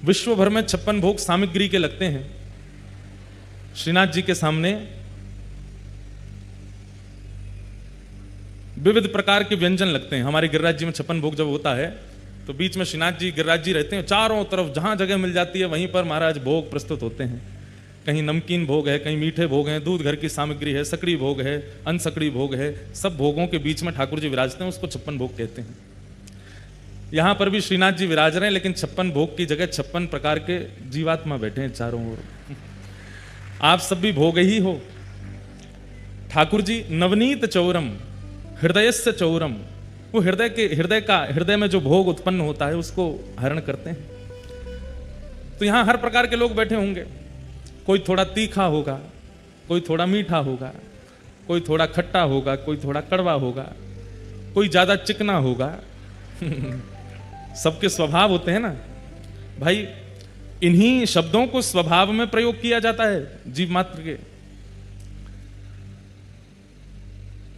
विश्व भर में 56 भोग सामग्री के लगते हैं। श्रीनाथ जी के सामने विविध प्रकार के व्यंजन लगते हैं। हमारे गिरिराज जी में 56 भोग जब होता है तो बीच में श्रीनाथ जी गिरिराज जी रहते हैं, चारों तरफ जहां जगह मिल जाती है वहीं पर महाराज भोग प्रस्तुत होते हैं। कहीं नमकीन भोग है, कहीं मीठे भोग हैं, दूध घर की सामग्री है, सकड़ी भोग है, अनसकड़ी भोग है, सब भोगों के बीच में ठाकुर जी विराजते हैं, उसको 56 भोग कहते हैं। यहां पर भी श्रीनाथ जी विराज रहे हैं, लेकिन 56 भोग की जगह 56 प्रकार के जीवात्मा बैठे हैं चारों ओर। आप सब भी भोग ही हो। ठाकुर जी नवनीत चौरम हृदयस्य चौरम, वो हृदय में जो भोग उत्पन्न होता है उसको हरण करते हैं। तो यहां हर प्रकार के लोग बैठे होंगे। कोई थोड़ा तीखा होगा, कोई थोड़ा मीठा होगा, कोई थोड़ा खट्टा होगा, कोई थोड़ा कड़वा होगा, कोई ज्यादा चिकना होगा। सबके स्वभाव होते हैं ना भाई। इन्हीं शब्दों को स्वभाव में प्रयोग किया जाता है जीव मात्र के।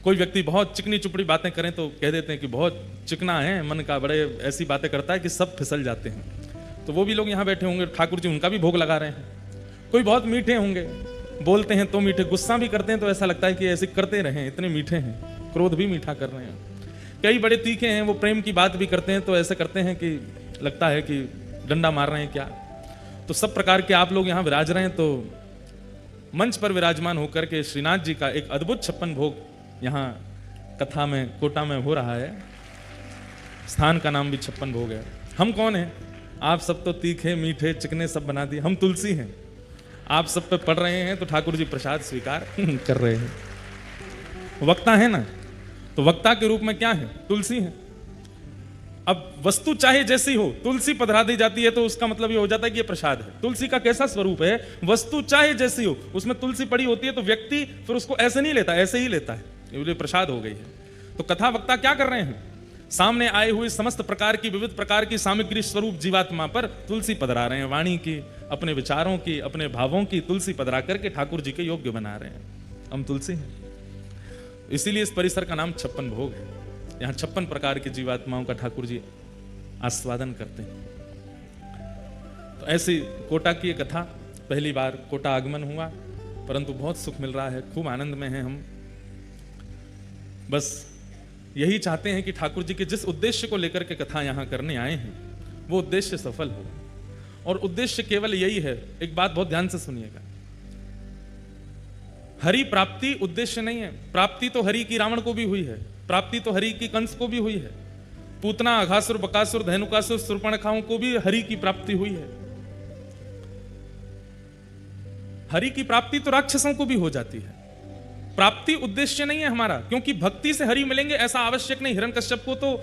कोई व्यक्ति बहुत चिकनी चुपड़ी बातें करें तो कह देते हैं कि बहुत चिकना है मन का, बड़े ऐसी बातें करता है कि सब फिसल जाते हैं। तो वो भी लोग यहां बैठे होंगे, ठाकुर जी उनका भी भोग लगा रहे हैं। कोई बहुत मीठे होंगे, बोलते हैं तो मीठे, गुस्सा भी करते हैं तो ऐसा लगता है कि ऐसे करते रहें, इतने मीठे हैं, क्रोध भी मीठा कर रहे हैं। कई बड़े तीखे हैं, वो प्रेम की बात भी करते हैं तो ऐसे करते हैं कि लगता है कि डंडा मार रहे हैं क्या। तो सब प्रकार के आप लोग यहाँ विराज रहे हैं। तो मंच पर विराजमान होकर के श्रीनाथ जी का एक अद्भुत 56 भोग यहाँ कथा में कोटा में हो रहा है। स्थान का नाम भी 56 भोग है। हम कौन हैं? आप सब तो तीखे मीठे चिकने सब बना दिए। हम तुलसी हैं, आप सब पे पढ़ रहे हैं तो ठाकुर जी प्रसाद स्वीकार कर रहे हैं। वक्ता है ना, तो वक्ता के रूप में क्या है? तुलसी है। अब वस्तु चाहे जैसी हो, तुलसी पधरा दी जाती है तो उसका मतलब ये हो जाता है कि ये प्रसाद है। तुलसी का कैसा स्वरूप है? वस्तु चाहे जैसी हो, उसमें तुलसी पड़ी होती है तो व्यक्ति फिर उसको ऐसे नहीं लेता, ऐसे ही लेता है, ये प्रसाद हो गई है। तो कथा वक्ता क्या कर रहे हैं? सामने आए हुए समस्त प्रकार की विविध प्रकार की सामग्री स्वरूप जीवात्मा पर तुलसी पधरा रहे हैं। वाणी की, अपने विचारों की, अपने भावों की तुलसी पधरा करके ठाकुर जी के योग्य बना रहे हैं। हम तुलसी हैं, इसीलिए इस परिसर का नाम 56 भोग है। यहाँ 56 प्रकार की जीवात्माओं का ठाकुर जी आस्वादन करते हैं। तो ऐसी कोटा की कथा, पहली बार कोटा आगमन हुआ, परंतु बहुत सुख मिल रहा है, खूब आनंद में हैं हम। बस यही चाहते हैं कि ठाकुर जी के जिस उद्देश्य को लेकर के कथा यहां करने आए हैं वो उद्देश्य सफल हो। और उद्देश्य केवल यही है, एक बात बहुत ध्यान से सुनिएगा, हरि प्राप्ति उद्देश्य नहीं है। प्राप्ति तो हरि की रावण को भी हुई है, प्राप्ति तो हरि की कंस को भी हुई है, पूतना अघासुर बकासुर धेनुकासुर शूर्पणखाओं को भी हरि की प्राप्ति हुई है। हरि की प्राप्ति तो राक्षसों को भी हो जाती है। प्राप्ति उद्देश्य नहीं है हमारा, क्योंकि भक्ति से हरि मिलेंगे ऐसा आवश्यक नहीं। हिरण्यकश्यप को तो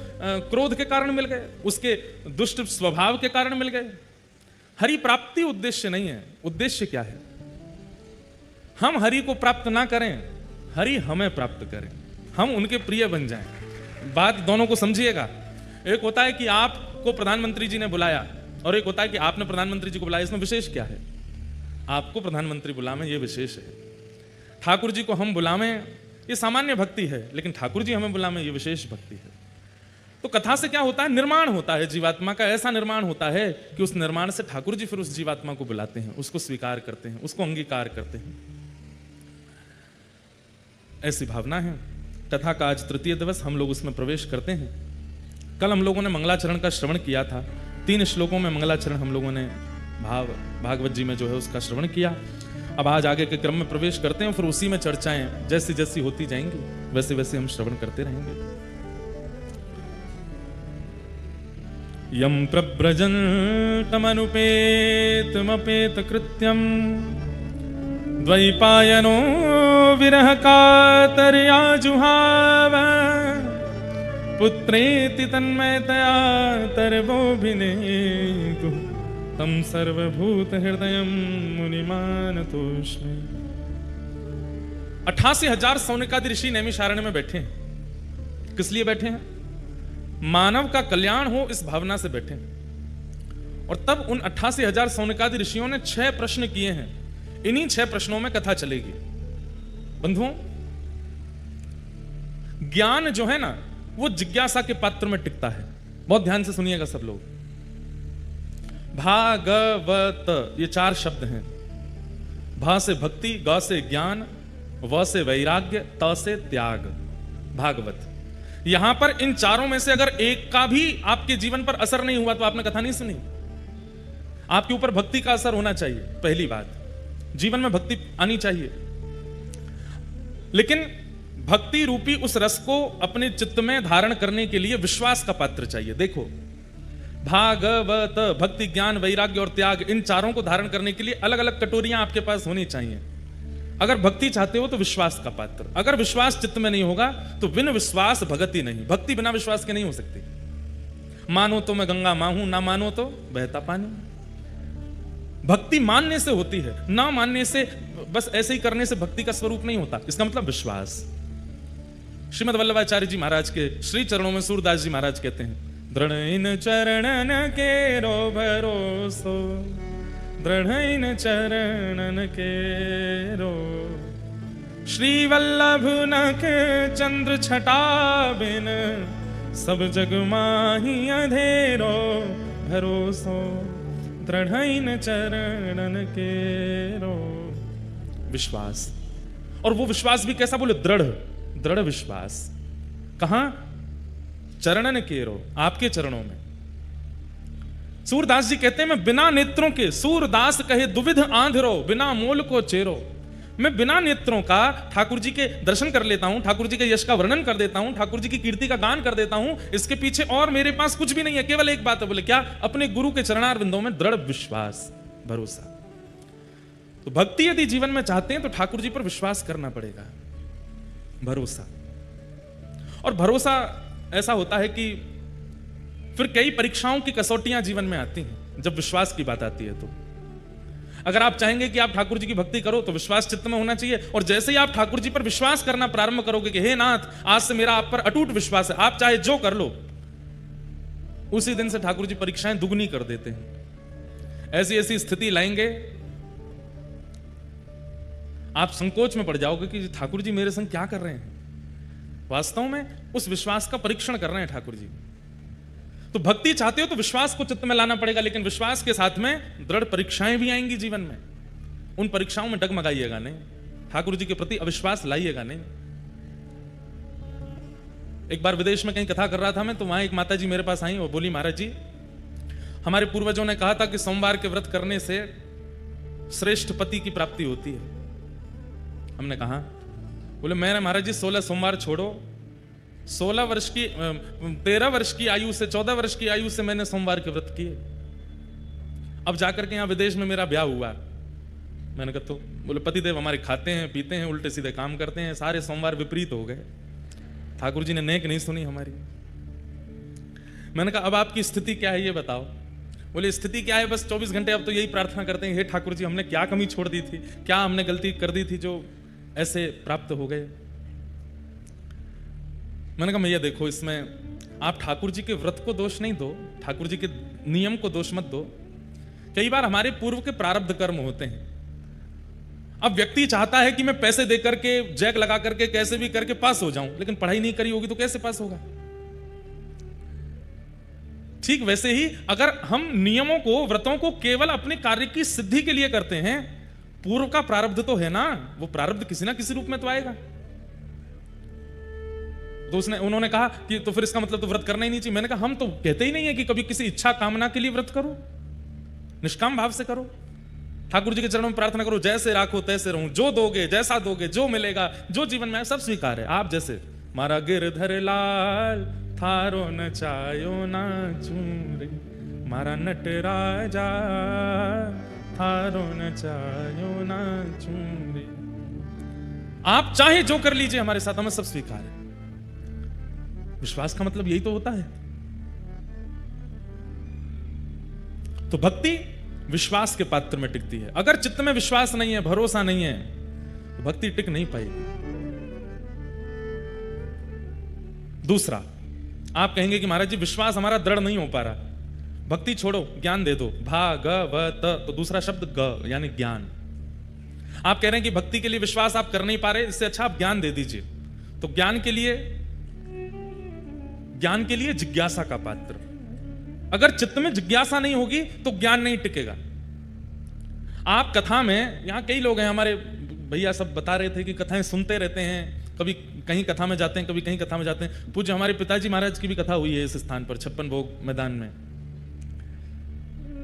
क्रोध के कारण मिल गए, उसके दुष्ट स्वभाव के कारण मिल गए। हरि प्राप्ति उद्देश्य नहीं है। उद्देश्य क्या है? हम हरि को प्राप्त ना करें, हरि हमें प्राप्त करें, हम उनके प्रिय बन जाएं। बात दोनों को समझिएगा। एक होता है कि आपको प्रधानमंत्री जी ने बुलाया और एक होता है कि आपने प्रधानमंत्री जी को बुलाया। इसमें विशेष क्या है? आपको प्रधानमंत्री बुलावें ये विशेष है, ठाकुर जी को हम बुलावें ये सामान्य भक्ति है, लेकिन ठाकुर जी हमें बुलावें ये विशेष भक्ति है। तो कथा से क्या होता है? निर्माण होता है जीवात्मा का। ऐसा निर्माण होता है कि उस निर्माण से ठाकुर जी फिर उस जीवात्मा को बुलाते हैं, उसको स्वीकार करते हैं, उसको अंगीकार करते हैं। ऐसी भावना है। कथा का आज तृतीय दिवस, हम लोग उसमें प्रवेश करते हैं। कल हम लोगों ने मंगलाचरण का श्रवण किया था। 3 श्लोकों में मंगलाचरण हम लोगों ने भागवत जी में जो है उसका श्रवण किया। अब आज आगे के क्रम में प्रवेश करते हैं, फिर उसी में चर्चाएं जैसी जैसी होती जाएंगी वैसे वैसे हम श्रवण करते रहेंगे। यम प्रव्रजन्तमनुपेतमपेत कृत्यम द्वैपायनो विरह कातर्या जुहाव पुत्रेति तन्मयतया तरवोभिनेतु तम सर्वभूत हृदयम मुनिमानतोस्मि। 88,000 सौनकादि ऋषि नैमिषारण्य में बैठे हैं। किस लिए बैठे हैं? मानव का कल्याण हो इस भावना से बैठे हैं। और तब उन 88,000 सौनकादि ऋषियों ने 6 प्रश्न किए हैं। इन्हीं 6 प्रश्नों में कथा चलेगी। बंधुओं, ज्ञान जो है ना वो जिज्ञासा के पात्र में टिकता है। बहुत ध्यान से सुनिएगा सब लोग। भागवत, ये 4 शब्द हैं। भा से भक्ति, ग से ज्ञान, व से वैराग्य, त से त्याग। भागवत। यहां पर इन चारों में से अगर एक का भी आपके जीवन पर असर नहीं हुआ तो आपने कथा नहीं सुनी। आपके ऊपर भक्ति का असर होना चाहिए, पहली बात। जीवन में भक्ति आनी चाहिए, लेकिन भक्ति रूपी उस रस को अपने चित्त में धारण करने के लिए विश्वास का पात्र चाहिए। देखो, भागवत, भक्ति, ज्ञान, वैराग्य और त्याग, इन चारों को धारण करने के लिए अलग अलग कटोरियां आपके पास होनी चाहिए। अगर भक्ति चाहते हो तो विश्वास का पात्र। अगर विश्वास चित्त में नहीं होगा तो बिन विश्वास भक्ति नहीं। भक्ति बिना विश्वास के नहीं हो सकती। मानो तो मैं गंगा मां हूं, ना मानो तो बहता पानी। भक्ति मानने से होती है, ना मानने से, बस ऐसे ही करने से भक्ति का स्वरूप नहीं होता। इसका मतलब विश्वास। श्रीमद् वल्लभाचार्य जी महाराज के श्री चरणों में सूरदास जी महाराज कहते हैं, दृढ़ इन चरणन के रो भरोसो, दृढ़ इन चरणन के रो, श्री वल्लभ नख चंद्र छटा बिन, सब जग माही अंधेरो भरोसो, दृढ़ इन चरणन के रो। विश्वास। और वो विश्वास भी कैसा? बोले दृढ़, दृढ़ विश्वास। कहां? चरणन केरो, आपके चरणों में। सूरदास जी कहते हैं, मैं बिना नेत्रों के, सूरदास कहे दुविध आंधरो, बिना मोल को चेरो। मैं बिना नेत्रों का ठाकुर जी के दर्शन कर लेता हूं, ठाकुर जी के यश का वर्णन कर देता हूं, ठाकुर जी की कीर्ति का गान कर देता हूं। इसके पीछे और मेरे पास कुछ भी नहीं है, केवल एक बात है। बोले क्या? अपने गुरु के चरणार बिंदों में दृढ़ विश्वास, भरोसा। तो भक्ति यदि जीवन में चाहते हैं तो ठाकुर जी पर विश्वास करना पड़ेगा, भरोसा। और भरोसा ऐसा होता है कि फिर कई परीक्षाओं की कसौटियां जीवन में आती हैं जब विश्वास की बात आती है। तो अगर आप चाहेंगे कि आप ठाकुर जी की भक्ति करो तो विश्वास चित्त में होना चाहिए। और जैसे ही आप ठाकुर जी पर विश्वास करना प्रारंभ करोगे कि हे नाथ, आज से मेरा आप पर अटूट विश्वास है, आप चाहे जो कर लो, उसी दिन से ठाकुर जी परीक्षाएं दुगनी कर देते हैं। ऐसी ऐसी स्थिति लाएंगे, आप संकोच में पड़ जाओगे कि ठाकुर जी मेरे संग क्या कर रहे हैं। वास्तव में उस विश्वास का परीक्षण कर रहे हैं ठाकुर जी। तो भक्ति चाहते हो तो विश्वास को चित्त में लाना पड़ेगा, लेकिन विश्वास के साथ में दृढ़ परीक्षाएं भी आएंगी जीवन में। उन परीक्षाओं में डगमगाइएगा नहीं, ठाकुर जी के प्रति अविश्वास लाइएगा नहीं। एक बार विदेश में कहीं कथा कर रहा था मैं, तो वहां एक माता जी मेरे पास आई और बोली, महाराज जी, हमारे पूर्वजों ने कहा था कि सोमवार के व्रत करने से श्रेष्ठ पति की प्राप्ति होती है। हमने कहा, बोले मैंने महाराज जी 16 सोमवार छोड़ो, 16 वर्ष की 13 वर्ष की आयु से 14 वर्ष की आयु से मैंने सोमवार के व्रत किए। अब जाकर के यहां विदेश में मेरा ब्याह हुआ। मैंने कहा तो? बोले पतिदेव हमारे खाते हैं, पीते हैं, उल्टे सीधे काम करते हैं, सारे सोमवार विपरीत हो गए। ठाकुर जी ने नेक नहीं सुनी हमारी। मैंने कहा अब आपकी स्थिति क्या है ये बताओ। बोले स्थिति क्या है, बस 24 घंटे अब तो यही प्रार्थना करते हैं, हे ठाकुर जी हमने क्या कमी छोड़ दी थी, क्या हमने गलती कर दी थी जो ऐसे प्राप्त हो गए। मैंने कहा भैया देखो, इसमें आप ठाकुर जी के व्रत को दोष नहीं दो, ठाकुर जी के नियम को दोष मत दो। कई बार हमारे पूर्व के प्रारब्ध कर्म होते हैं। अब व्यक्ति चाहता है कि मैं पैसे दे करके, जैक लगा करके, कैसे भी करके पास हो जाऊं, लेकिन पढ़ाई नहीं करी होगी तो कैसे पास होगा। ठीक वैसे ही अगर हम नियमों को, व्रतों को केवल अपने कार्य की सिद्धि के लिए करते हैं, पूर्व का प्रारब्ध तो है ना, वो प्रारब्ध किसी ना किसी रूप में तो आएगा। तो उन्होंने कहा कि तो फिर इसका मतलब तो व्रत करना ही नहीं चाहिए। मैंने कहा हम तो कहते ही नहीं है कि कभी किसी इच्छा कामना के लिए व्रत करो, निष्काम भाव से करो, ठाकुर जी के चरणों में प्रार्थना करो, जैसे राखो तैसे रहूं, जो दोगे, जैसा दोगे, जो मिलेगा, जो जीवन में सब स्वीकार है। आप जैसे मारा गिरधर लाल थारो न चायो ना चूरे, मारा नटराजा थारो न चायो ना चूरे। आप चाहे जो कर लीजिए हमारे साथ, हमें सब स्वीकार है। विश्वास का मतलब यही तो होता है। तो भक्ति विश्वास के पात्र में टिकती है। अगर चित्त में विश्वास नहीं है, भरोसा नहीं है, तो भक्ति टिक नहीं पाएगी। दूसरा, आप कहेंगे कि महाराज जी विश्वास हमारा दृढ़ नहीं हो पा रहा, भक्ति छोड़ो, ज्ञान दे दो। भागवत, तो दूसरा शब्द ग यानी ज्ञान। आप कह रहे हैं कि भक्ति के लिए विश्वास आप कर नहीं पा रहे, इससे अच्छा आप ज्ञान दे दीजिए। तो ज्ञान के लिए जिज्ञासा का पात्र। अगर चित्त में जिज्ञासा नहीं होगी तो ज्ञान नहीं टिकेगा। आप कथा में, यहां कई लोग हैं हमारे भैया सब बता रहे थे कि कथाएं सुनते रहते हैं, कभी कहीं कथा में जाते हैं, कभी कहीं कथा में जाते हैं। पूज्य हमारे पिताजी महाराज की भी कथा हुई है इस स्थान पर, 56 भोग मैदान में।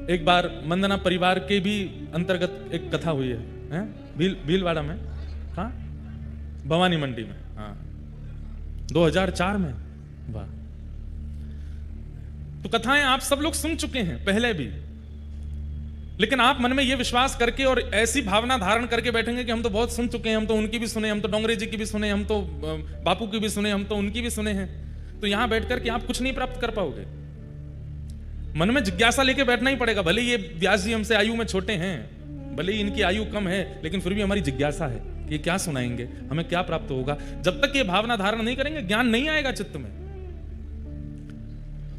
एक बार मंदना परिवार के भी अंतर्गत एक कथा हुई है, भीलवाड़ा में, कहा, भवानी मंडी में, हाँ, 2004 में। वाह। तो कथाएं आप सब लोग सुन चुके हैं पहले भी, लेकिन आप मन में यह विश्वास करके और ऐसी भावना धारण करके बैठेंगे कि हम तो बहुत सुन चुके हैं, हम तो उनकी भी सुने, हम तो डोंगरे जी की भी सुने, हम तो बापू की भी सुने, हम तो उनकी भी सुने हैं। तो यहां बैठ करके आप कुछ नहीं प्राप्त कर पाओगे। मन में जिज्ञासा लेके बैठना ही पड़ेगा। भले ये व्यास जी हमसे आयु में छोटे हैं, भले ही इनकी आयु कम है, लेकिन फिर भी हमारी जिज्ञासा है कि क्या सुनाएंगे, हमें क्या प्राप्त होगा। जब तक ये भावना धारण नहीं करेंगे ज्ञान नहीं आएगा चित्त में।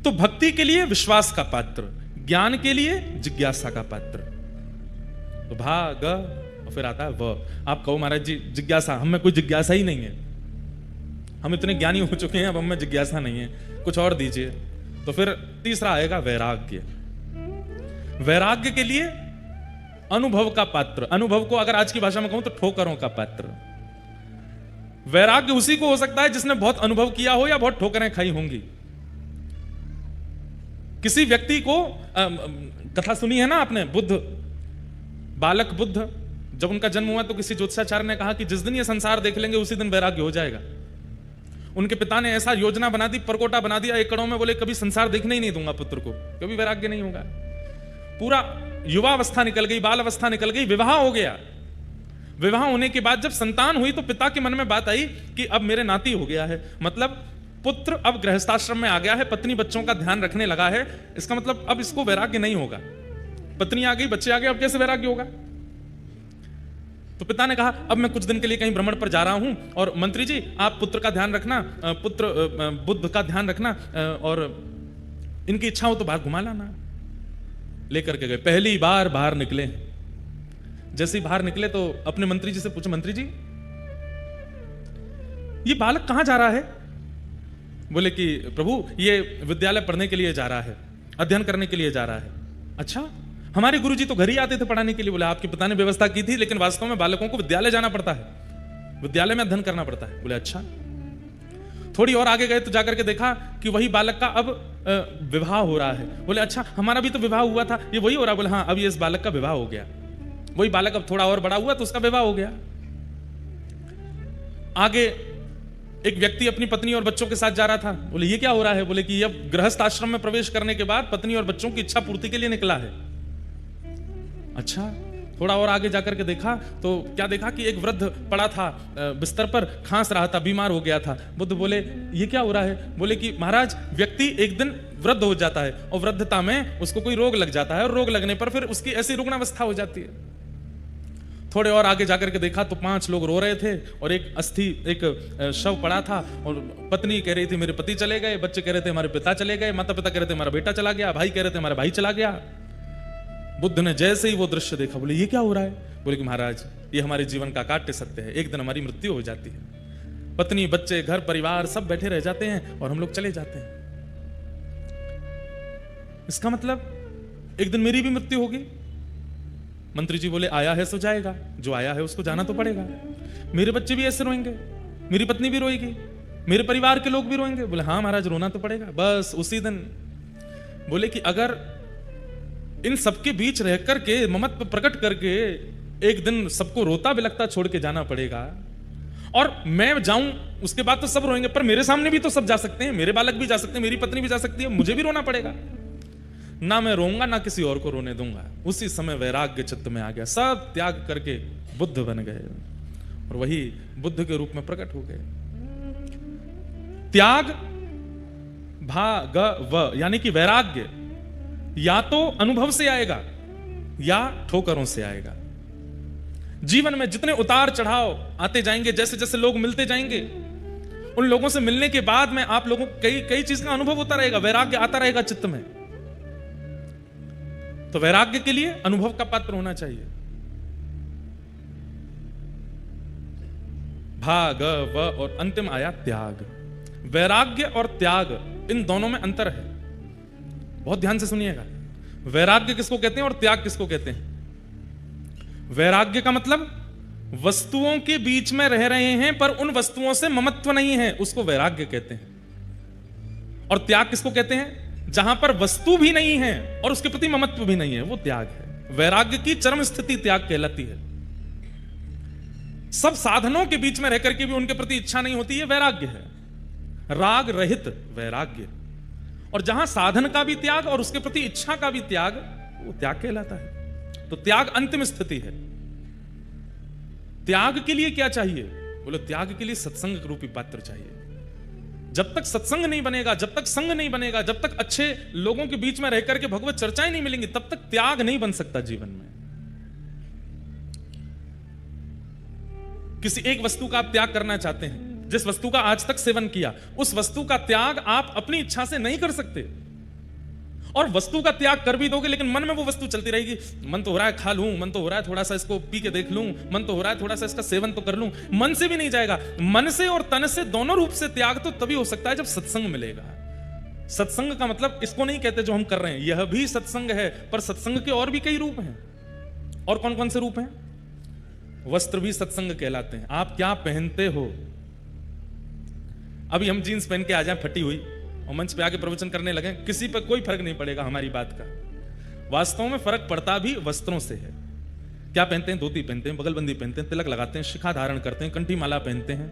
तो भक्ति के लिए विश्वास का पात्र, ज्ञान के लिए जिज्ञासा का पात्र। तो भा ग और फिर आता है व। आप कहो महाराज जी जिज्ञासा, हमें कोई जिज्ञासा ही नहीं है, हम इतने ज्ञानी हो चुके हैं, अब हमें जिज्ञासा नहीं है, कुछ और दीजिए। तो फिर तीसरा आएगा वैराग्य। वैराग्य के लिए अनुभव का पात्र, अनुभव को अगर आज की भाषा में कहूं तो ठोकरों का पात्र। वैराग्य उसी को हो सकता है जिसने बहुत अनुभव किया हो या बहुत ठोकरें खाई होंगी। किसी व्यक्ति को कथा सुनी है ना आपने, बुद्ध, बालक बुद्ध, जब उनका जन्म हुआ तो किसी ज्योतिषाचार्य ने कहा कि जिस दिन ये संसार देख लेंगे उसी दिन वैराग्य हो जाएगा। उनके पिता ने ऐसा योजना बना दी, परकोटा बना दिया एकड़ों में, बोले कभी संसार देखने ही नहीं दूंगा पुत्र को, कभी वैराग्य नहीं होगा। पूरा युवा अवस्था निकल गई, बाल अवस्था निकल गई, विवाह हो गया। विवाह होने के बाद जब संतान हुई तो पिता के मन में बात आई कि अब मेरे नाती हो गया है, मतलब पुत्र अब गृहस्थाश्रम में आ गया है, पत्नी बच्चों का ध्यान रखने लगा है, इसका मतलब अब इसको वैराग्य नहीं होगा। पत्नी आ गई, बच्चे आ गए, अब कैसे वैराग्य होगा। तो पिता ने कहा अब मैं कुछ दिन के लिए कहीं भ्रमण पर जा रहा हूं, और मंत्री जी आप पुत्र का ध्यान रखना, पुत्र बुद्ध का ध्यान रखना, और इनकी इच्छा हो तो बाहर घुमा लाना। लेकर के गए, पहली बार बाहर निकले। जैसे ही बाहर निकले तो अपने मंत्री जी से पूछे, मंत्री जी ये बालक कहां जा रहा है। बोले कि प्रभु ये विद्यालय पढ़ने के लिए जा रहा है, अध्ययन करने के लिए जा रहा है। अच्छा, हमारे गुरुजी तो घर ही आते थे पढ़ाने के लिए। बोले आपके पिता ने व्यवस्था की थी, लेकिन वास्तव में बालकों को विद्यालय जाना पड़ता है, विद्यालय में अध्ययन करना पड़ता है। बोले अच्छा। थोड़ी और आगे गए तो जाकर के देखा कि वही बालक का अब विवाह हो रहा है। बोले अच्छा, हमारा भी तो विवाह हुआ था, ये वही हो रहा। बोले हाँ, अब ये इस बालक का विवाह हो गया। वही बालक अब थोड़ा और बड़ा हुआ तो उसका विवाह हो गया। आगे एक व्यक्ति अपनी पत्नी और बच्चों के साथ जा रहा था। बोले ये क्या हो रहा है। बोले कि अब गृहस्थ आश्रम में प्रवेश करने के बाद पत्नी और बच्चों की इच्छा पूर्ति के लिए निकला है। अच्छा, थोड़ा और आगे जाकर के देखा तो क्या देखा कि एक वृद्ध पड़ा था बिस्तर पर, खांस रहा था, बीमार हो गया था। बुद्ध बोले ये क्या हो रहा है। बोले कि महाराज व्यक्ति एक दिन वृद्ध हो जाता है और वृद्धता में उसको कोई रोग लग जाता है, और रोग लगने पर फिर उसकी ऐसी रुग्णावस्था हो जाती है। थोड़े और आगे जाकर के देखा तो 5 लोग रो रहे थे, और एक अस्थि, एक शव पड़ा था, और पत्नी कह रही थी मेरे पति चले गए, बच्चे कह रहे थे हमारे पिता चले गए, माता पिता कह रहे थे हमारा बेटा चला गया, भाई कह रहे थे हमारा भाई चला गया। बुद्ध ने जैसे ही वो दृश्य देखा, बोले ये क्या हो रहा है। बोले कि महाराज ये हमारे जीवन का काट्य सत्य है, एक दिन हमारी मृत्यु हो जाती है, पत्नी बच्चे घर परिवार सब बैठे रह जाते हैं और हम लोग चले जाते हैं। इसका मतलब एक दिन मेरी भी मृत्यु होगी। मंत्री जी बोले आया है सो जाएगा, जो आया है उसको जाना तो पड़ेगा। मेरे बच्चे भी ऐसे रोएंगे, मेरी पत्नी भी रोएगी, मेरे परिवार के लोग भी रोएंगे। बोले हाँ महाराज रोना तो पड़ेगा। बस उसी दिन बोले कि अगर इन सबके बीच रह करके ममत्व प्रकट करके एक दिन सबको रोता बिलखता छोड़ के जाना पड़ेगा, और मैं जाऊं उसके बाद तो सब रोएंगे, पर मेरे सामने भी तो सब जा सकते हैं, मेरे बालक भी जा सकते हैं, मेरी पत्नी भी जा सकती है, मुझे भी रोना पड़ेगा। ना मैं रोऊंगा ना किसी और को रोने दूंगा। उसी समय वैराग्य चित्त में आ गया, सब त्याग करके बुद्ध बन गए और वही बुद्ध के रूप में प्रकट हो गए। त्याग व यानी कि वैराग्य या तो अनुभव से आएगा या ठोकरों से आएगा। जीवन में जितने उतार चढ़ाव आते जाएंगे, जैसे जैसे लोग मिलते जाएंगे, उन लोगों से मिलने के बाद में आप लोगों को कई चीज का अनुभव होता रहेगा, वैराग्य आता रहेगा चित्त में। तो वैराग्य के लिए अनुभव का पात्र होना चाहिए। भाग व और अंतिम आया त्याग। वैराग्य और त्याग इन दोनों में अंतर है। बहुत ध्यान से सुनिएगा। वैराग्य किसको कहते हैं और त्याग किसको कहते हैं? वैराग्य का मतलब वस्तुओं के बीच में रह रहे हैं पर उन वस्तुओं से ममत्व नहीं है, उसको वैराग्य कहते हैं। और त्याग किसको कहते हैं? जहां पर वस्तु भी नहीं है और उसके प्रति ममत्व भी नहीं है, वो त्याग है। वैराग्य की चरम स्थिति त्याग कहलाती है। सब साधनों के बीच में रहकर के भी उनके प्रति इच्छा नहीं होती, है वैराग्य है, राग रहित वैराग्य। और जहां साधन का भी त्याग और उसके प्रति इच्छा का भी त्याग, वो त्याग कहलाता है। तो त्याग अंतिम स्थिति है। त्याग के लिए क्या चाहिए? बोलो, त्याग के लिए सत्संग रूपी पात्र चाहिए। जब तक सत्संग नहीं बनेगा, जब तक संग नहीं बनेगा, जब तक अच्छे लोगों के बीच में रहकर के भगवत चर्चाएं नहीं मिलेंगी, तब तक त्याग नहीं बन सकता जीवन में। किसी एक वस्तु का आप त्याग करना चाहते हैं, जिस वस्तु का आज तक सेवन किया, उस वस्तु का त्याग आप अपनी इच्छा से नहीं कर सकते। और वस्तु का त्याग कर भी दोगे लेकिन मन में वो वस्तु चलती रहेगी। मन तो हो रहा है खा लूं, मन तो हो रहा है थोड़ा सा इसको पी के देख लूं, मन तो हो रहा है थोड़ा सा इसका सेवन तो कर लूं। मन से भी नहीं जाएगा। मन से और तन से दोनों रूप से त्याग तो तभी हो सकता है जब सत्संग मिलेगा। सत्संग का मतलब इसको नहीं कहते जो हम कर रहे हैं, यह भी सत्संग है, पर सत्संग के और भी कई रूप हैं। और कौन कौन से रूप हैं? वस्त्र भी सत्संग कहलाते हैं। आप क्या पहनते हो? अभी हम जीन्स पहन के आ जाए फटी हुई और मंच पे आके प्रवचन करने लगे, किसी पर कोई फर्क नहीं पड़ेगा हमारी बात का। वास्तव में फर्क पड़ता भी वस्त्रों से है। क्या पहनते हैं? धोती पहनते हैं, बगलबंदी पहनते हैं, तिलक लगाते हैं, शिखा धारण करते हैं, कंठी माला पहनते हैं।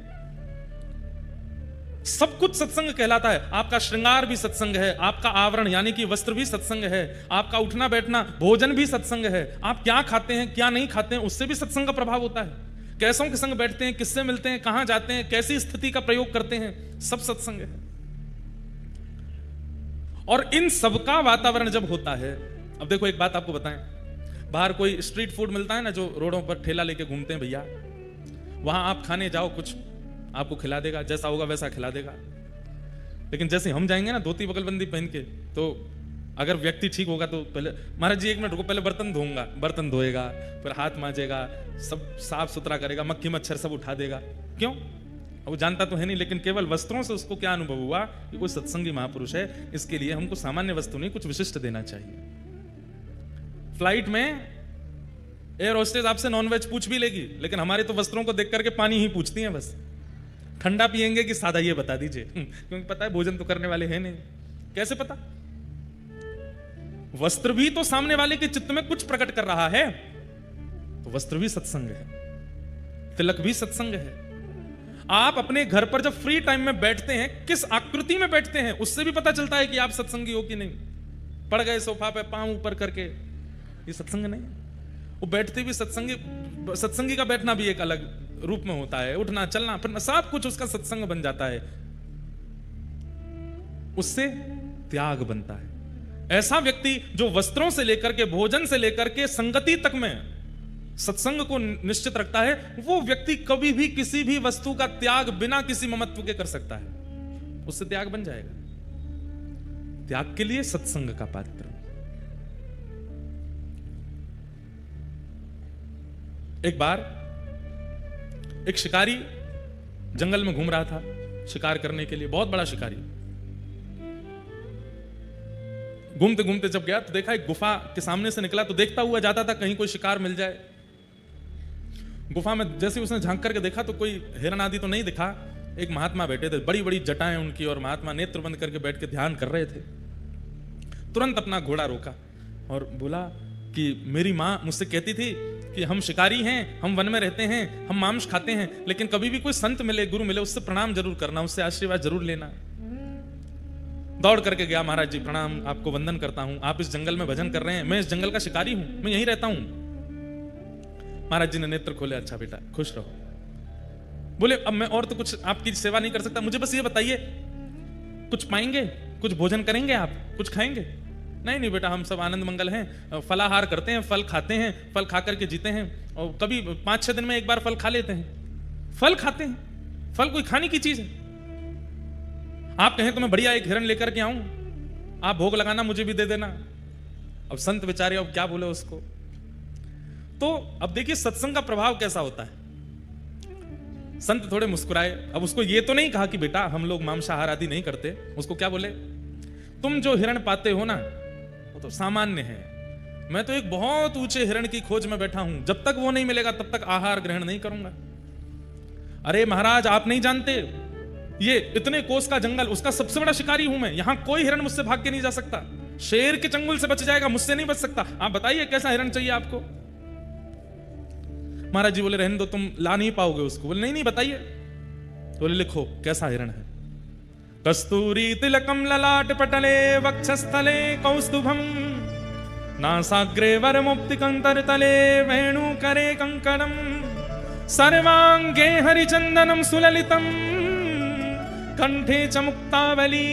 सब कुछ सत्संग कहलाता है। आपका श्रृंगार भी सत्संग है, आपका आवरण यानी कि वस्त्र भी सत्संग है, आपका उठना बैठना भोजन भी सत्संग है, आप क्या खाते हैं क्या नहीं खाते हैं उससे भी सत्संग का प्रभाव होता है। कैसों के संग बैठते हैं, किससे मिलते हैं, कहां जाते हैं, कैसी स्थिति का प्रयोग करते हैं, सब सत्संग है। और इन सबका वातावरण जब होता है, अब देखो एक बात आपको बताएं, बाहर कोई स्ट्रीट फूड मिलता है ना, जो रोडों पर ठेला लेके घूमते हैं भैया, वहां आप खाने जाओ, कुछ आपको खिला देगा, जैसा होगा वैसा खिला देगा। लेकिन जैसे हम जाएंगे ना धोती बगलबंदी पहन के, तो अगर व्यक्ति ठीक होगा तो पहले महाराज जी 1 मिनट रुको, पहले बर्तन धोऊंगा, बर्तन धोएगा, फिर हाथ मांजेगा, सब साफ सुथरा करेगा, मक्खी मच्छर सब उठा देगा। क्यों? वो जानता तो है नहीं, लेकिन केवल वस्त्रों से उसको क्या अनुभव हुआ कि कोई सत्संगी महापुरुष है, इसके लिए हमको सामान्य वस्तु नहीं कुछ विशिष्ट देना चाहिए। फ्लाइट में एयर होस्टेस आपसे नॉनवेज पूछ भी लेगी, लेकिन हमारे तो वस्त्रों को देख करके पानी ही पूछती हैं बस। ठंडा पिएंगे कि सादा, ये बता दीजिए, क्योंकि पता है भोजन तो करने वाले हैं नहीं। कैसे पता? वस्त्र भी तो सामने वाले के चित्त में कुछ प्रकट कर रहा है, तो वस्त्र भी सत्संग है, तिलक भी सत्संग है। आप अपने घर पर जब फ्री टाइम में बैठते हैं, किस आकृति में बैठते हैं, उससे भी पता चलता है कि आप सत्संगी हो कि नहीं। पड़ गए सोफा पे पांव ऊपर करके, ये सत्संग नहीं। वो बैठते भी सत्संगी का बैठना भी एक अलग रूप में होता है, उठना चलना फिरना सब कुछ उसका सत्संग बन जाता है। उससे त्याग बनता है। ऐसा व्यक्ति जो वस्त्रों से लेकर के भोजन से लेकर के संगति तक में सत्संग को निश्चित रखता है, वो व्यक्ति कभी भी किसी भी वस्तु का त्याग बिना किसी ममत्व के कर सकता है, उससे त्याग बन जाएगा। त्याग के लिए सत्संग का पात्र। एक बार एक शिकारी जंगल में घूम रहा था शिकार करने के लिए, बहुत बड़ा शिकारी। घूमते घूमते जब गया तो देखा एक गुफा के सामने से निकला, तो देखता हुआ जाता था कहीं कोई शिकार मिल जाए। गुफा में जैसे उसने झांक करके देखा तो कोई हिरण आदि तो नहीं दिखा। एक महात्मा बैठे थे, बड़ी बड़ी जटाएं उनकी, और महात्मा नेत्र बंद करके बैठ के ध्यान कर रहे थे। तुरंत अपना घोड़ा रोका और बोला कि मेरी माँ मुझसे कहती थी कि हम शिकारी हैं, हम वन में रहते हैं, हम मांस खाते हैं, लेकिन कभी भी कोई संत मिले, गुरु मिले, उससे प्रणाम जरूर करना, उससे आशीर्वाद जरूर लेना। दौड़ करके गया, महाराज जी प्रणाम, आपको वंदन करता हूं, आप इस जंगल में भजन कर रहे हैं, मैं इस जंगल का शिकारी हूं, मैं यहीं रहता हूं। महाराज जी ने नेत्र खोले, अच्छा बेटा खुश रहो। बोले अब मैं और तो कुछ आपकी सेवा नहीं कर सकता, मुझे बस ये बताइए कुछ पाएंगे, कुछ भोजन करेंगे, आप कुछ खाएंगे? नहीं नहीं बेटा, हम सब आनंद मंगल हैं, फलाहार करते हैं, फल खाते हैं, फल खा करके जीते हैं, और कभी 5-6 दिन में एक बार फल खा लेते हैं। फल खाते हैं, फल कोई खाने की चीज है? आप कहें तो मैं बढ़िया एक हिरण लेकर के आऊं, आप भोग लगाना, मुझे भी दे देना। अब संत बेचारे अब क्या बोले उसको। तो अब देखिए सत्संग का प्रभाव कैसा होता है। संत थोड़े मुस्कुराए। अब उसको ये तो नहीं कहा कि बेटा हम लोग मांसाहार आदि नहीं करते, उसको क्या बोले, तुम जो हिरण पाते हो ना, तो सामान्य है। मैं तो एक बहुत ऊंचे हिरण की खोज में बैठा हूं, जब तक वो नहीं मिलेगा तब तक आहार ग्रहण नहीं करूंगा। अरे महाराज, आप नहीं जानते, ये इतने कोस का जंगल, उसका सबसे बड़ा शिकारी हूं मैं। यहां कोई हिरण मुझसे भाग के नहीं जा सकता, शेर के चंगुल से बच जाएगा, मुझसे नहीं बच सकता। आप बताइए कैसा हिरण चाहिए आपको? महाराज जी बोले रहने दो, तुम ला नहीं पाओगे उसको। बोले नहीं नहीं बताइए। बोले लिखो कैसा हिरण है। कस्तूरी तिलकम ललाट पटले वक्षस्थले कौस्तुभम नासाग्रे वरमुक्तिकंतर तले वेणु करे कंकणम सर्वांगे हरिचंदनम सुललितम कंठे च मुक्तावली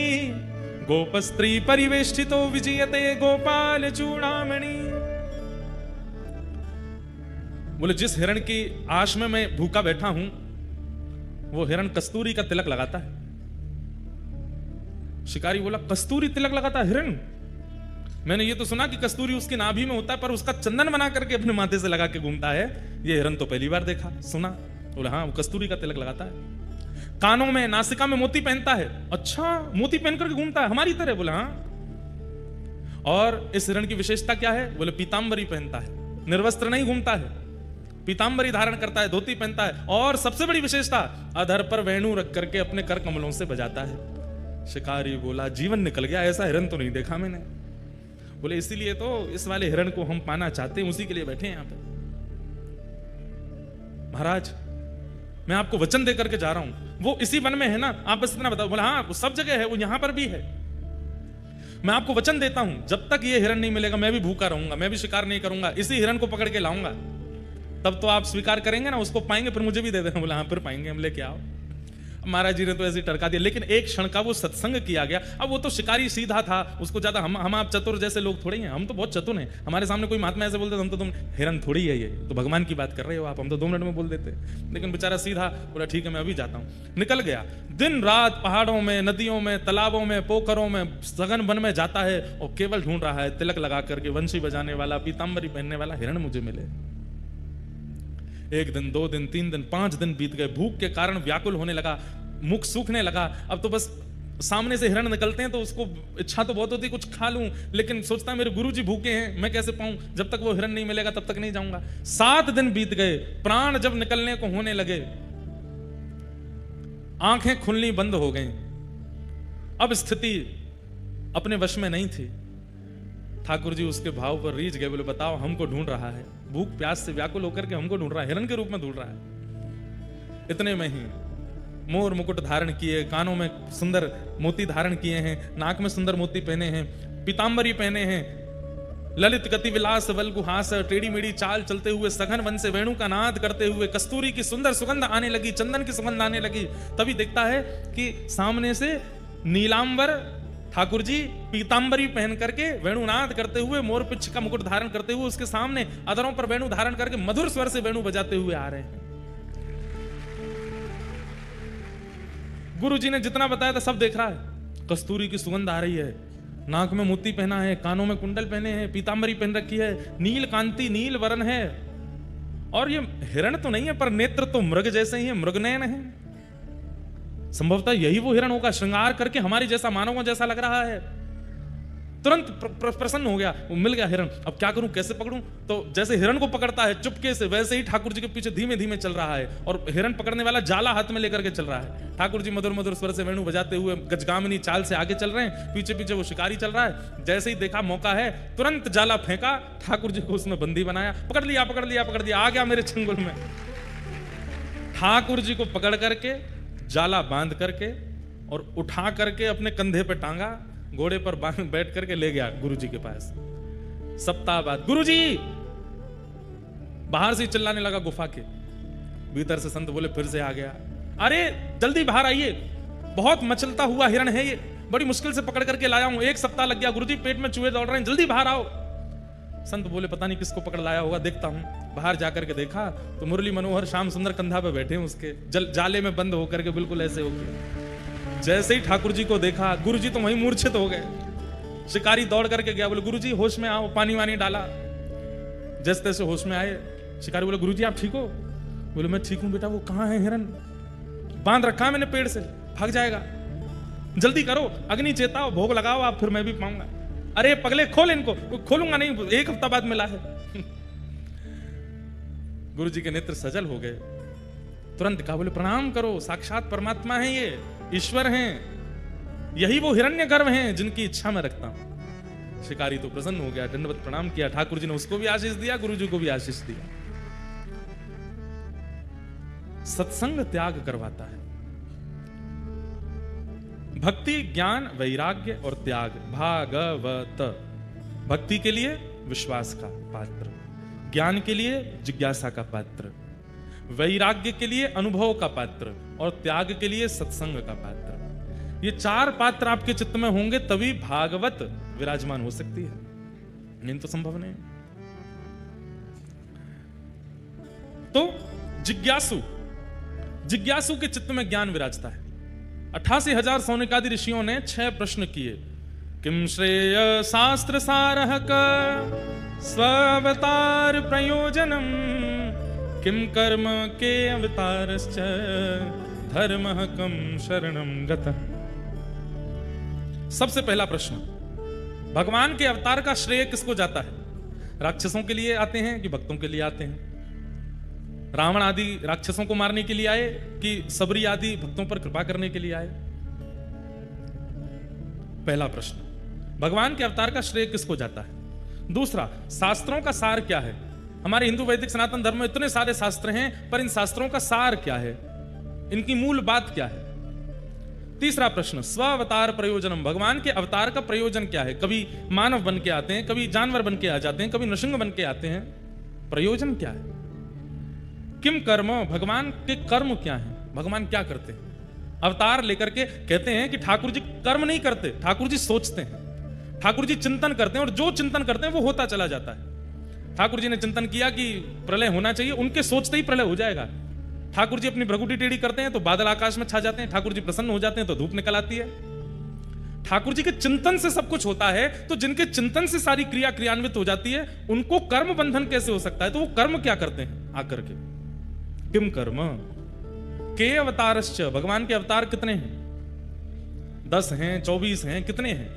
गोपस्त्री परिवेष्टितो विजयते गोपाल चूड़ामणि। बोले जिस हिरण की आश में मैं भूखा बैठा हूं, वो हिरण कस्तूरी का तिलक लगाता है। शिकारी बोला कस्तूरी तिलक लगाता हिरण? मैंने ये तो सुना कि कस्तूरी उसकी नाभि में होता है, पर उसका चंदन बना करके अपने माथे से लगा के घूमता है। ये हिरण तो पहली बार देखा सुना। बोला हाँ, वो कस्तूरी का तिलक लगाता है। कानों में नासिका में मोती पहनता है। अच्छा, मोती पहन करके घूमता है हमारी तरह? बोला हाँ। और इस हिरण की विशेषता क्या है? बोले पीतांबरी पहनता है, निर्वस्त्र नहीं घूमता है, पीतांबरी धारण करता है, धोती पहनता है। और सबसे बड़ी विशेषता, अधर पर वेणु रख करके अपने कर कमलों से बजाता है। शिकारी बोला जीवन निकल गया, ऐसा हिरण तो नहीं देखा मैंने। बोले इसीलिए तो इस वाले हिरण को हम पाना चाहते हैं, उसी के लिए बैठे हैं यहां पे। महाराज मैं आपको वचन देकर के जा रहा हूं, वो इसी वन में है ना, आप बस इतना बताओ। बोला हाँ, वो सब जगह है, वो यहां पर भी है। मैं आपको वचन देता हूं, जब तक ये हिरण नहीं मिलेगा मैं भी भूखा रहूंगा, मैं भी शिकार नहीं करूंगा, इसी हिरण को पकड़ के लाऊंगा। तब तो आप स्वीकार करेंगे ना, उसको पाएंगे फिर मुझे भी दे देना। बोला हाँ फिर पाएंगे, हम लेके आओ। महाराज जी ने तो ऐसे टरका दिया, लेकिन एक क्षण का वो सत्संग किया गया। अब वो तो शिकारी सीधा था, उसको ज्यादा हम आप चतुर जैसे लोग थोड़े हैं, हम तो बहुत चतुर हैं। हमारे सामने कोई महात्मा ऐसे बोलते हम तो तुम हिरण थोड़ी है, ये तो भगवान की बात कर रहे हो आप, हम तो 2 मिनट में बोल देते। लेकिन बेचारा सीधा बोला ठीक है मैं अभी जाता हूँ। निकल गया, दिन रात पहाड़ों में, नदियों में, तालाबों में, पोखरों में, सघन वन में जाता है और केवल ढूंढ रहा है तिलक लगा करके वंशी बजाने वाला, पीतांबरी पहनने वाला हिरण मुझे मिले। 1 दिन 2 दिन 3 दिन 5 दिन बीत गए। भूख के कारण व्याकुल होने लगा, मुख सूखने लगा। अब तो बस सामने से हिरण निकलते हैं तो उसको इच्छा तो बहुत होती है कुछ खा लूं, लेकिन सोचता है मेरे गुरुजी भूखे हैं, मैं कैसे पाऊं? जब तक वो हिरण नहीं मिलेगा तब तक नहीं जाऊंगा। 7 दिन बीत गए, प्राण जब निकलने को होने लगे, आंखें खुलनी बंद हो गई। अब स्थिति अपने वश में नहीं थी। ठाकुर जी उसके भाव पर रीझ गए। बोले बताओ, हमको ढूंढ रहा है, भूख प्यास से व्याकुल होकर के हमको ढूंढ रहा है, हिरण के रूप में ढूंढ रहा है। इतने में ही मोर मुकुट धारण किए, कानों में सुंदर मोती धारण किए हैं, नाक में सुंदर मोती पहने हैं, पीतांबरी पहने हैं, ललित गति विलास वल्गुहास, टेढ़ी मेढ़ी चाल चलते हुए सघन वन से वेणु का नाद करते हुए कस्तूरी की सुंदर सुगंध आने लगी, चंदन की सुगंध आने लगी। तभी देखता है कि सामने से नीलांबर ठाकुर जी पीतांबरी पहन करके वेणुनाद करते हुए, मोर पिच्छ का मुकुट धारण करते हुए, उसके सामने अधरों पर वेणु धारण करके मधुर स्वर से वेणु बजाते हुए आ रहे हैं। गुरु जी ने जितना बताया था सब देख रहा है। कस्तूरी की सुगंध आ रही है, नाक में मोती पहना है, कानों में कुंडल पहने हैं, पीतांबरी पहन रखी है, नील कांति नील वरण है। और ये हिरण तो नहीं है, पर नेत्र तो मृग जैसे ही है, मृगनयन है। संभवतः यही वो हिरण होगा, श्रृंगार करके हमारी जैसा, मानवों जैसा लग रहा है। तुरंत प्रसन्न हो गया, वो मिल गया हिरण। अब क्या करूं, कैसे पकड़ूं? तो जैसे हिरण को पकड़ता है चुपके से, वैसे ही ठाकुर जी के पीछे धीमे धीमे चल रहा है, और हिरण पकड़ने वाला जाला हाथ में लेकर के चल रहा है। ठाकुर जी मधुर मधुर स्वर से वेणु बजाते हुए गजगामिनी चाल से आगे चल रहे हैं, पीछे पीछे वो शिकारी चल रहा है। जैसे ही देखा मौका है, तुरंत जाला फेंका, ठाकुर जी को उसमें बंदी बनाया। पकड़ लिया पकड़ लिया पकड़ लिया, आ गया मेरे चंगुल में। ठाकुर जी को पकड़ करके जाला बांध करके और उठा करके अपने कंधे पे टांगा, घोड़े पर बैठ करके ले गया गुरुजी के पास। सप्ताह बाद गुरुजी बाहर से चिल्लाने लगा गुफा के भीतर से। संत बोले फिर से आ गया। अरे जल्दी बाहर आइए, बहुत मचलता हुआ हिरण है ये, बड़ी मुश्किल से पकड़ करके लाया हूं, 1 सप्ताह लग गया गुरुजी, पेट में चूहे दौड़ रहे हैं, जल्दी बाहर आओ। संत बोले पता नहीं किसको पकड़ लाया होगा, देखता हूं। बाहर जाकर के देखा तो मुरली मनोहर श्याम सुंदर कंधा पे बैठे हैं उसके, जाले में बंद होकर के, बिल्कुल ऐसे हो गए। जैसे ही ठाकुर जी को देखा, गुरुजी तो वहीं मूर्छित हो गए। शिकारी दौड़ करके गया, बोले गुरुजी होश में आओ, पानी वानी डाला। जैसे तैसे होश में आए। शिकारी बोले गुरुजी आप ठीक हो? बोले मैं ठीक हूं बेटा। वो कहां है हिरण? बांध रखा है मैंने पेड़ से, भाग जाएगा, जल्दी करो, अग्नि चेताओ, भोग लगाओ आप, फिर मैं भी पाऊंगा। अरे पगले खोल इनको। खोलूंगा नहीं, एक हफ्ता बाद मिला है। गुरु जी के नेत्र सजल हो गए, तुरंत कहा, बोले प्रणाम करो, साक्षात परमात्मा है, ये ईश्वर हैं, यही वो हिरण्यगर्भ हैं जिनकी इच्छा मैं रखता हूं। शिकारी तो प्रसन्न हो गया, दंडवत प्रणाम किया। ठाकुर जी ने उसको भी आशीष दिया, गुरु जी को भी आशीष दिया। सत्संग त्याग करवाता है। भक्ति, ज्ञान, वैराग्य और त्याग, भागवत। भक्ति के लिए विश्वास का पात्र, ज्ञान के लिए जिज्ञासा का पात्र, वैराग्य के लिए अनुभव का पात्र और त्याग के लिए सत्संग का पात्र। ये चार पात्र आपके चित्त में होंगे तभी भागवत विराजमान हो सकती है, नहीं तो संभव नहीं। तो जिज्ञासु के चित्त में ज्ञान विराजता है। 88,000 सौनकादि ऋषियों ने 6 प्रश्न किए। किम श्रेय शास्त्र सारः स्वावतार प्रयोजनम, किम कर्म के अवतारश्च धर्मः कम शरणम गतः। सबसे पहला प्रश्न, भगवान के अवतार का श्रेय किसको जाता है? राक्षसों के लिए आते हैं कि भक्तों के लिए आते हैं? रावण आदि राक्षसों को मारने के लिए आए कि सबरी आदि भक्तों पर कृपा करने के लिए आए? पहला प्रश्न, भगवान के अवतार का श्रेय किसको जाता है? दूसरा, शास्त्रों का सार क्या है? हमारे हिंदू वैदिक सनातन धर्म में इतने सारे शास्त्र हैं, पर इन शास्त्रों का सार क्या है, इनकी मूल बात क्या है? तीसरा प्रश्न, स्व अवतार प्रयोजनम, भगवान के अवतार का प्रयोजन क्या है? कभी मानव बन के आते हैं, कभी जानवर बन के आ जाते हैं, कभी नृसिंह बन के आते हैं, प्रयोजन क्या है? किम कर्म, भगवान के कर्म क्या है, भगवान क्या करते हैं? अवतार लेकर के कहते हैं कि ठाकुर जी कर्म नहीं करते, ठाकुर जी सोचते हैं, ठाकुर जी चिंतन करते हैं, और जो चिंतन करते हैं वो होता चला जाता है। ठाकुर जी ने चिंतन किया कि प्रलय होना चाहिए, उनके सोचते ही प्रलय हो जाएगा। ठाकुर जी अपनी भ्रगुटी टेढ़ी करते हैं तो बादल आकाश में छा जाते हैं, ठाकुर जी प्रसन्न हो जाते हैं तो धूप निकल आती है। ठाकुर जी के चिंतन से सब कुछ होता है, तो जिनके चिंतन से सारी क्रिया क्रियान्वित हो जाती है, उनको कर्म बंधन कैसे हो सकता है? तो वो कर्म क्या करते हैं आकर के? किम कर्म के अवतारश्च, भगवान के अवतार कितने हैं? 10 हैं, 24 हैं, कितने हैं?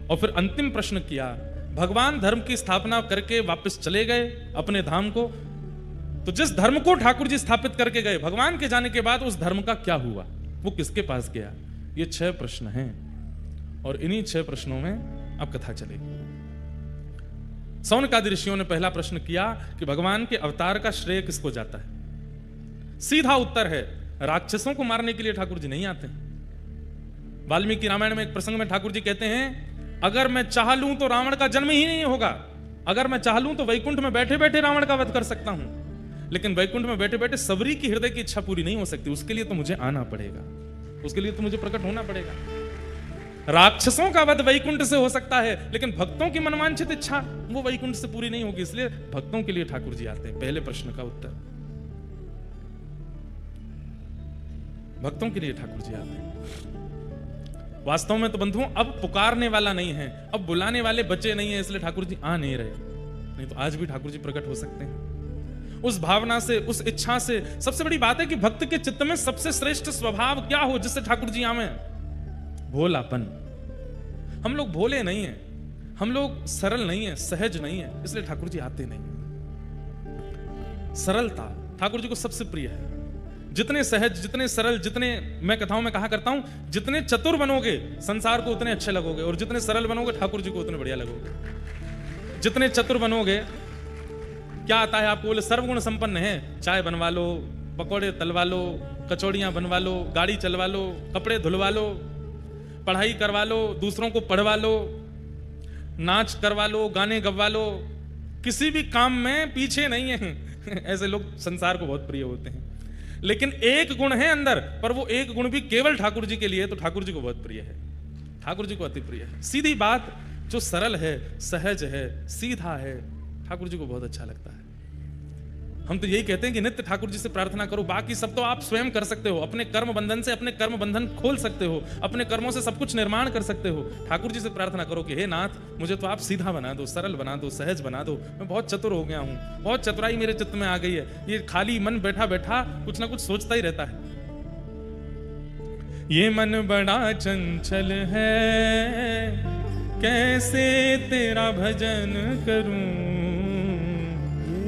और फिर अंतिम प्रश्न किया, भगवान धर्म की स्थापना करके वापस चले गए अपने धाम को, तो जिस धर्म को ठाकुर जी स्थापित करके गए, भगवान के जाने के बाद उस धर्म का क्या हुआ, वो किसके पास गया? ये 6 प्रश्न हैं, और इन्हीं 6 प्रश्नों में अब कथा चलेगी। सौनकादि ऋषियों ने पहला प्रश्न किया कि भगवान के अवतार का श्रेय किसको जाता है? सीधा उत्तर है, राक्षसों को मारने के लिए ठाकुर जी नहीं आते। वाल्मीकि रामायण में एक प्रसंग में ठाकुर जी कहते हैं, अगर मैं चाह लूं तो रावण का जन्म ही नहीं होगा, अगर मैं चाह लूं तो वैकुंठ में बैठे बैठे रावण का वध कर सकता हूं, लेकिन वैकुंठ में बैठे बैठे सबरी की हृदय की इच्छा पूरी नहीं हो सकती, उसके लिए तो मुझे आना पड़ेगा, उसके लिए तो मुझे प्रकट होना पड़ेगा। राक्षसों का वध वैकुंठ से हो सकता है, लेकिन भक्तों की मनवांछित इच्छा वो वैकुंठ से पूरी नहीं होगी, इसलिए भक्तों के लिए ठाकुर जी आते हैं। पहले प्रश्न का उत्तर, भक्तों के लिए ठाकुर जी आते हैं। वास्तव में तो बंधुओं अब पुकारने वाला नहीं है, अब बुलाने वाले बच्चे नहीं है, इसलिए ठाकुर जी आ नहीं रहे, नहीं तो आज भी ठाकुर जी प्रकट हो सकते हैं। उस भावना से, उस इच्छा से। सबसे बड़ी बात है कि भक्त के चित्त में सबसे श्रेष्ठ स्वभाव क्या हो जिससे ठाकुर जी आवे? भोलापन। हम लोग भोले नहीं हैं, हम लोग सरल नहीं है, सहज नहीं है, इसलिए ठाकुर जी आते नहीं। सरलता ठाकुर जी को सबसे प्रिय है। जितने सहज, जितने सरल, जितने, मैं कथाओं में कहा करता हूं, जितने चतुर बनोगे संसार को उतने अच्छे लगोगे, और जितने सरल बनोगे ठाकुर जी को उतने बढ़िया लगोगे। जितने चतुर बनोगे, क्या आता है आपको? बोले सर्वगुण संपन्न है, चाय बनवा लो, पकौड़े तलवा लो, कचौड़ियां बनवा लो, गाड़ी चलवा लो, कपड़े धुलवा लो, पढ़ाई करवा लो, दूसरों को पढ़वा लो, नाच करवा लो, गाने गवा लो, किसी भी काम में पीछे नहीं है। ऐसे लोग संसार को बहुत प्रिय होते हैं, लेकिन एक गुण है अंदर, पर वो एक गुण भी केवल ठाकुर जी के लिए, तो ठाकुर जी को बहुत प्रिय है, ठाकुर जी को अति प्रिय है। सीधी बात, जो सरल है, सहज है, सीधा है, ठाकुर जी को बहुत अच्छा लगता है। हम तो यही कहते हैं कि नित्य ठाकुर जी से प्रार्थना करो, बाकी सब तो आप स्वयं कर सकते हो। अपने कर्म बंधन से अपने कर्म बंधन खोल सकते हो, अपने कर्मों से सब कुछ निर्माण कर सकते हो। ठाकुर जी से प्रार्थना करो कि हे नाथ, मुझे तो आप सीधा बना दो, सरल बना दो, सहज बना दो। मैं बहुत चतुर हो गया हूं, बहुत चतुराई मेरे चित्त में आ गई है, ये खाली मन बैठा बैठा कुछ ना कुछ सोचता ही रहता है। ये मन बड़ा चंचल है, कैसे तेरा भजन करूं,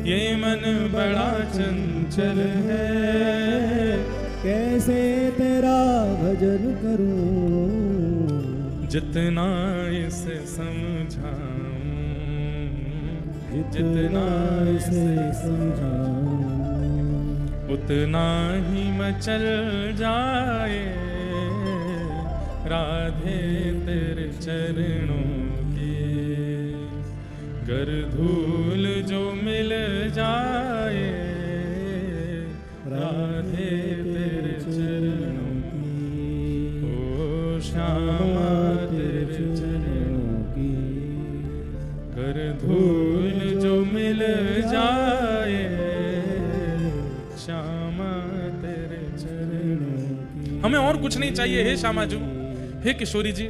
ये मन बड़ा चंचल है। कैसे तेरा भजन करूं, जितना इसे समझाऊं, जितना इसे समझाऊं, उतना ही मचल जाए राधे तेरे चरणों की। गर धूल जो मिल जाए राधे तेरे चरणों की। ओ श्यामा तेरे चरणों की। गर धूल जो मिल जाए श्यामा तेरे चरणों की। हमें और कुछ नहीं चाहिए हे श्यामा जी, हे किशोरी जी,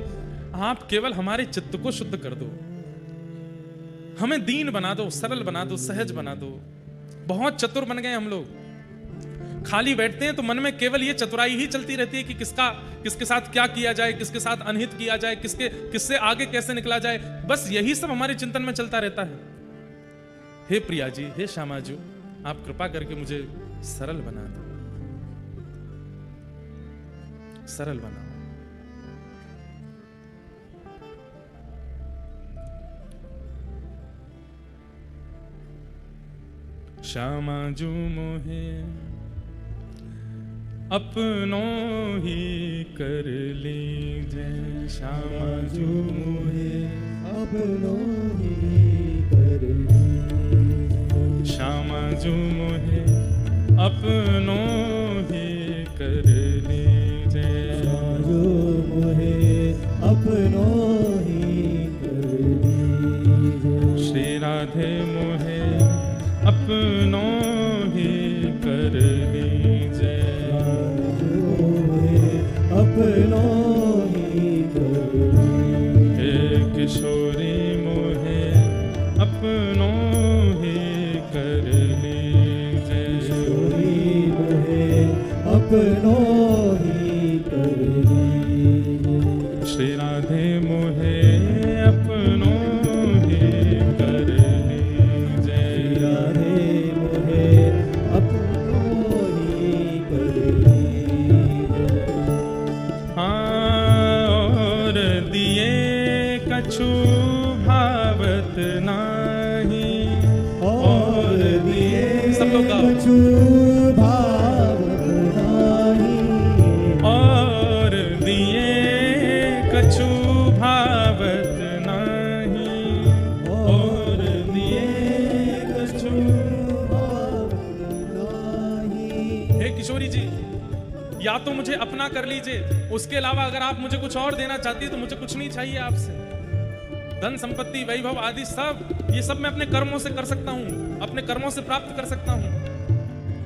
आप केवल हमारे चित्त को शुद्ध कर दो, हमें दीन बना दो, सरल बना दो, सहज बना दो। बहुत चतुर बन गए हम लोग, खाली बैठते हैं तो मन में केवल ये चतुराई ही चलती रहती है कि किसके साथ क्या किया जाए, किसके साथ अनहित किया जाए, किससे आगे कैसे निकला जाए, बस यही सब हमारे चिंतन में चलता रहता है। हे प्रिया जी, हे श्यामा जी, आप कृपा करके मुझे सरल बना दो, सरल बनाओ। श्यामा जू मोहे अपनों ही कर लीजिए। श्यामा जू मोहे अपनों ही कर लीजिए। श्यामा जू मोहे अपनों ही कर लीजिए। जो मोहे अपनों ही कर लीजिए। श्री राधे मोहे अपनों ही कर लीजिए। अपनों ही कर लीजिए। हे किशोरी मोहे अपनों ही कर लीजिए। किशोरी मोहे अपनों ही कर लीजिए। श्री राधे मोहे अपनों ही कर लीजिए। राधे मोहे अपनों ही कर लीजिए। हाँ, और दिए कछु भावत नाही, और दिए सब लोग गाओ। कछु भावत नाही। और दिए कछु भावत नाही, और दिए कछु हे किशोरी जी, या तो मुझे अपना कर लीजिए, उसके अलावा अगर आप मुझे कुछ और देना चाहती है तो मुझे कुछ नहीं चाहिए आपसे। धन संपत्ति वैभव आदि सब, ये सब मैं अपने कर्मों से कर सकता हूँ, अपने कर्मों से प्राप्त कर सकता हूँ।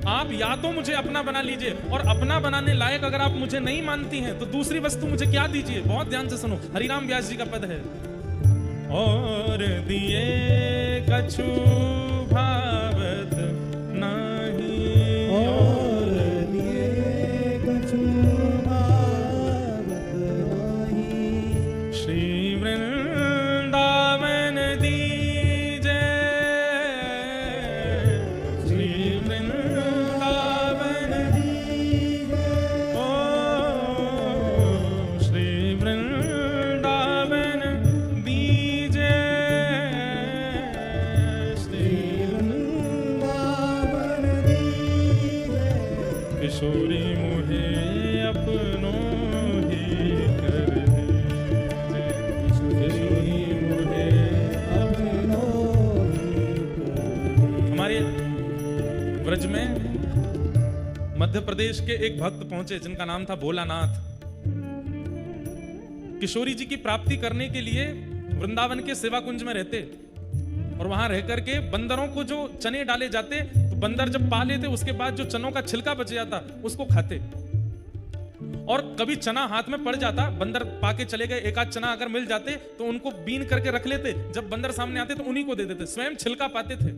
आप या तो मुझे अपना बना लीजिए, और अपना बनाने लायक अगर आप मुझे नहीं मानती हैं तो दूसरी वस्तु मुझे क्या दीजिए। बहुत ध्यान से सुनो, हरिराम व्यास जी का पद है। और दिए कछु भावत नहीं, और दिए कछु भावत नाही। श्री वृंदावन दीजे। श्री वृंदावन दीजिए। ओ श्री वृंदावन दीजे। श्री वृंदावन दीजिए। किशोरी मुहे अपनों ही कर लीजिए। किशोरी मुहे अपनों ही कर लीजिए। हमारे ब्रज में मध्य प्रदेश के एक भक्त पहुंचे जिनका नाम था भोलानाथ। किशोरी जी की प्राप्ति करने के लिए वृंदावन के सेवा कुंज में रहते, और वहां रह करके बंदरों को जो चने डाले जाते तो बंदर जब पा लेते उसके बाद जो चनों का छिलका बच जाता उसको खाते। और कभी चना हाथ में पड़ जाता, बंदर पाके चले गए, एक आध चना अगर मिल जाते तो उनको बीन करके रख लेते, जब बंदर सामने आते तो उन्हीं को दे देते, स्वयं छिलका पाते थे।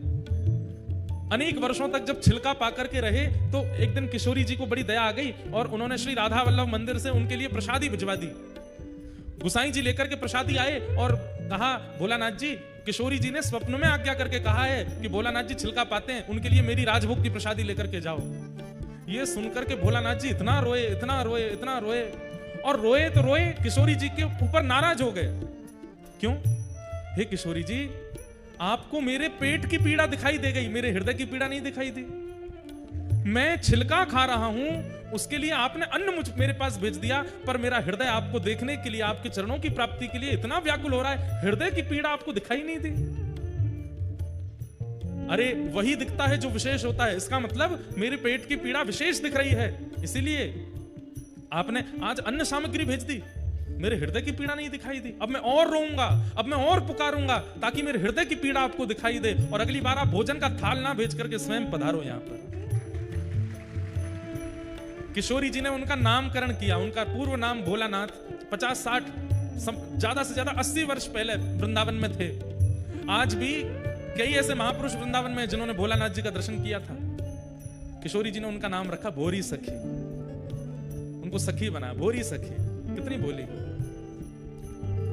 अनेक वर्षों तक जब छिलका पा करके रहे तो एक दिन किशोरी जी को बड़ी दया आ गई और उन्होंने श्री राधा वल्लभ मंदिर से उनके लिए प्रसादी भिजवा दी। गुसाई जी लेकर के प्रसादी आए और कहा भोलानाथ जी, किशोरी जी ने स्वप्न में आज्ञा करके कहा है कि भोलानाथ जी छिलका पाते हैं, उनके लिए मेरी राजभोग की प्रसादी लेकर के जाओ। ये सुनकर के भोलानाथ जी इतना रोए, इतना रोए, इतना रोए, और रोए तो रोए, किशोरी जी के ऊपर नाराज हो गए। क्यों? हे किशोरी जी, आपको मेरे पेट की पीड़ा दिखाई दे गई, मेरे हृदय की पीड़ा नहीं दिखाई दी। मैं छिलका खा रहा हूं, उसके लिए आपने अन्न मेरे पास भेज दिया, पर मेरा हृदय आपको देखने के लिए, आपके चरणों की प्राप्ति के लिए इतना व्याकुल हो रहा है, हृदय की पीड़ा आपको दिखाई नहीं दी। अरे वही दिखता है जो विशेष होता है, इसका मतलब मेरे पेट की पीड़ा विशेष दिख रही है, इसीलिए आपने आज अन्न सामग्री भेज दी, मेरे हृदय की पीड़ा नहीं दिखाई दी। अब मैं और रोऊंगा, अब मैं और पुकारूंगा, ताकि मेरे हृदय की पीड़ा आपको दिखाई दे, और अगली बार आप भोजन का थाल ना भेज करके स्वयं पधारो यहां पर। किशोरी जी ने उनका नामकरण किया, उनका पूर्व नाम भोलानाथ 50-60 ज्यादा से ज्यादा 80 वर्ष पहले वृंदावन में थे। आज भी कई ऐसे महापुरुष वृंदावन में जिन्होंने भोलानाथ जी का दर्शन किया था। किशोरी जी ने उनका नाम रखा भोरी सखी, उनको सखी बनाया, भोरी सखी। कितनी बोली।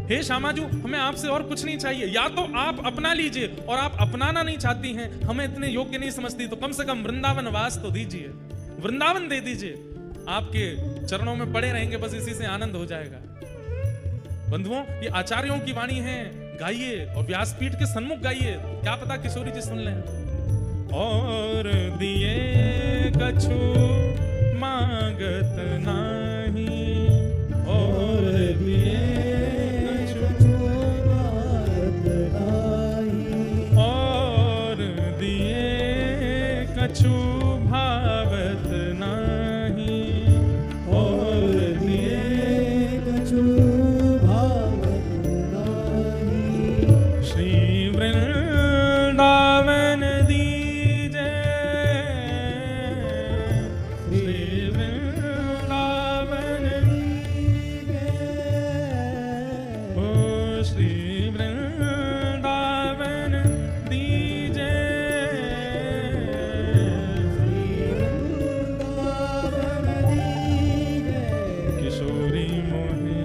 हे श्यामाजू, हमें आपसे और कुछ नहीं चाहिए, या तो आप अपना लीजिए, और आप अपनाना नहीं चाहती हैं, हमें इतने योग्य नहीं समझती, तो कम से कम वृंदावन वास तो दीजिए, वृंदावन दे दीजिए, आपके चरणों में पड़े रहेंगे, बस इसी से आनंद हो जाएगा। बंधुओं, ये आचार्यों की वाणी है, गाइए और व्यासपीठ के सन्मुख गाइए, क्या पता किशोरी जी सुन लें। और दिए कछु मांगत नाही, और दिए कछु मांगत नाही, और दिए कछु भावत नाही, और दिए कछु भावत नाही। श्री वृंदावन दीजे, श्री वृंदावन दीजे, ओ श्री वृंदावन दीजे, किशोरी मोहे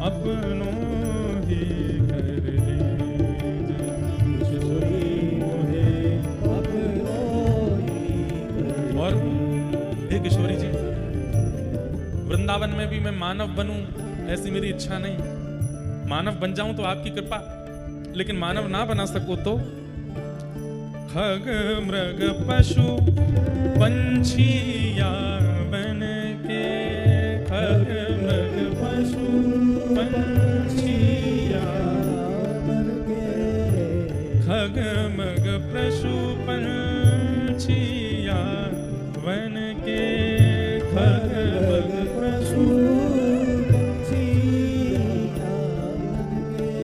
अपनों ही कर लीजे, किशोरी मोहे अपनों ही कर। और हे किशोरी जी, वृंदावन में भी मैं मानव बनूं ऐसी मेरी इच्छा नहीं। मानव बन जाऊं तो आपकी कृपा, लेकिन मानव ना बना सकूं तो खग मृग पशु पंछी या बन के, खग मृग पशु पंछी या बन के, खग मृग पशु पंछी